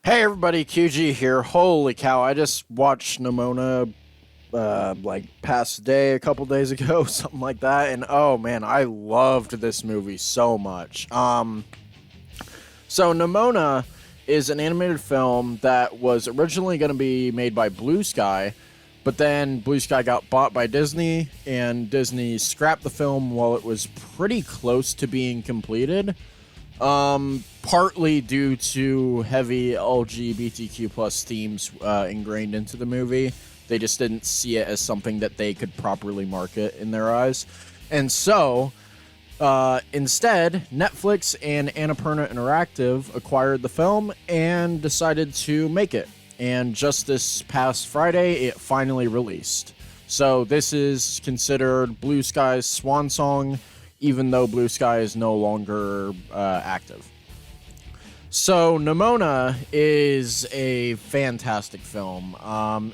Hey everybody, QG here. Holy cow, I just watched Nimona like past day a couple days ago, something like that, and oh man, I loved this movie so much. So Nimona is an animated film that was originally going to be made by Blue Sky, but then Blue Sky got bought by Disney, and Disney scrapped the film while it was pretty close to being completed. Partly due to heavy LGBTQ plus themes ingrained into the movie. They just didn't see it as something that they could properly market in their eyes. And so, instead, Netflix and Annapurna Interactive acquired the film and decided to make it. And just this past Friday, it finally released. So this is considered Blue Sky's swan song, even though Blue Sky is no longer active. So Nimona is a fantastic film.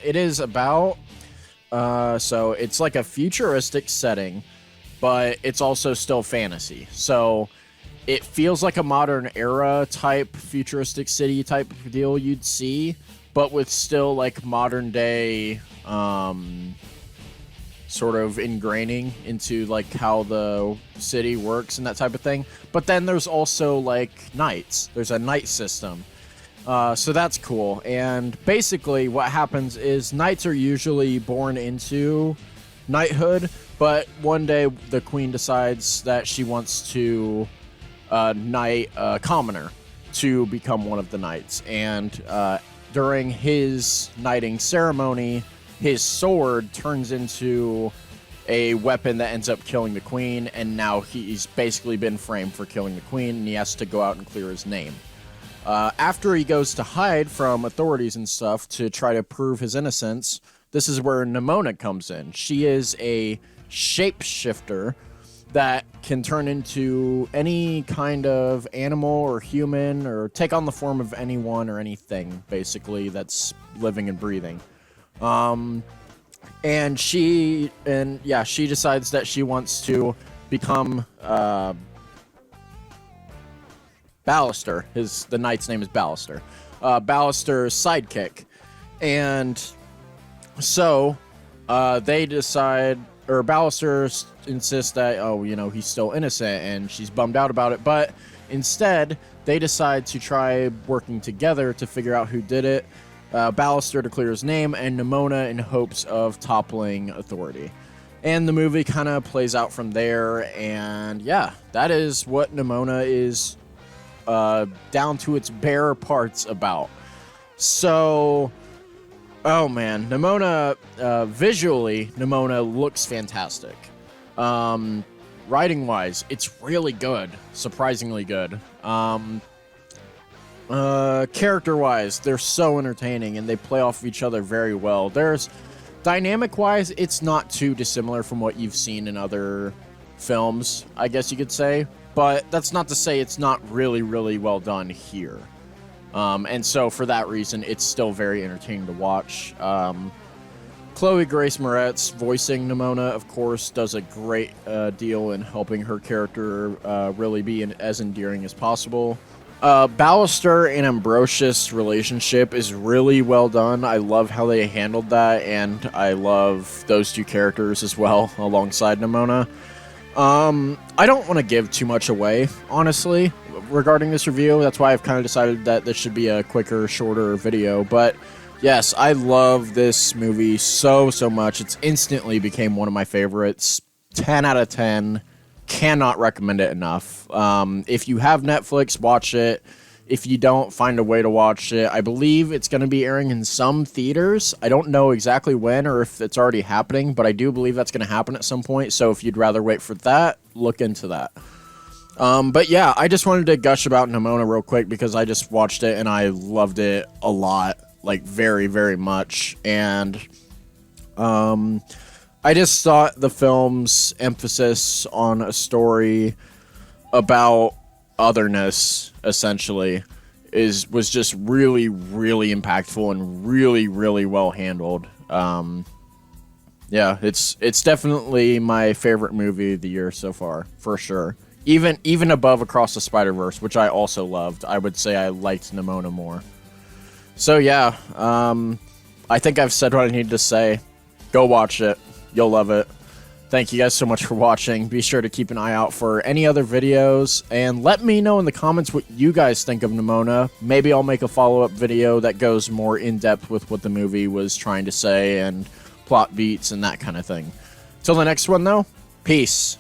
It is about, so it's like a futuristic setting, but it's also still fantasy. So it feels like a modern era type futuristic city type deal you'd see, but with still like modern day, sort of ingraining into like how the city works and that type of thing. But then there's also like nights. There's a night system. So that's cool. And basically what happens is knights are usually born into knighthood, but one day the queen decides that she wants to knight a commoner to become one of the knights. And during his knighting ceremony, his sword turns into a weapon that ends up killing the queen, and now he's basically been framed for killing the queen, and he has to go out and clear his name. After he goes to hide from authorities and stuff to try to prove his innocence, this is where Nimona comes in. She is a shapeshifter that can turn into any kind of animal or human or take on the form of anyone or anything, basically, that's living and breathing. And she decides that she wants to become Ballister. The knight's name is Ballister. Ballister's sidekick. And so they decide, or Ballister insists that, he's still innocent, and she's bummed out about it. But instead, they decide to try working together to figure out who did it. Ballister to clear his name, and Nimona in hopes of toppling authority. And the movie kind of plays out from there, and yeah, that is what Nimona is down to its bare parts about. So, oh man, Nimona, visually, Nimona looks fantastic. Writing-wise, it's really good, surprisingly good. Character-wise, they're so entertaining, and they play off of each other very well. Dynamic-wise, it's not too dissimilar from what you've seen in other films, I guess you could say, but that's not to say it's not really, really well done here. And so, for that reason, it's still very entertaining to watch. Chloe Grace Moretz, voicing Nimona, of course, does a great deal in helping her character really be as endearing as possible. Ballister and Ambrosius' relationship is really well done. I love how they handled that, and I love those two characters as well, alongside Nimona. I don't want to give too much away, honestly, regarding this review. That's why I've kind of decided that this should be a quicker, shorter video. But yes, I love this movie so much. It's instantly became one of my favorites. 10 out of 10. Cannot recommend it enough. If you have Netflix, watch it. If you don't, find a way to watch it. I believe it's going to be airing in some theaters. I don't know exactly when or if it's already happening, but I do believe that's going to happen at some point. So if you'd rather wait for that, look into that. But yeah, I just wanted to gush about Nimona real quick because I just watched it and I loved it a lot, like very, very much. And I just thought the film's emphasis on a story about otherness, essentially, was just really, really impactful and really, really well handled. Yeah, it's definitely my favorite movie of the year so far, for sure. Even above Across the Spider-Verse, which I also loved. I would say I liked Nimona more. So yeah, I think I've said what I need to say. Go watch it. You'll love it. Thank you guys so much for watching. Be sure to keep an eye out for any other videos, and let me know in the comments what you guys think of Nimona. Maybe I'll make a follow-up video that goes more in-depth with what the movie was trying to say and plot beats and that kind of thing. Till the next one, though, peace.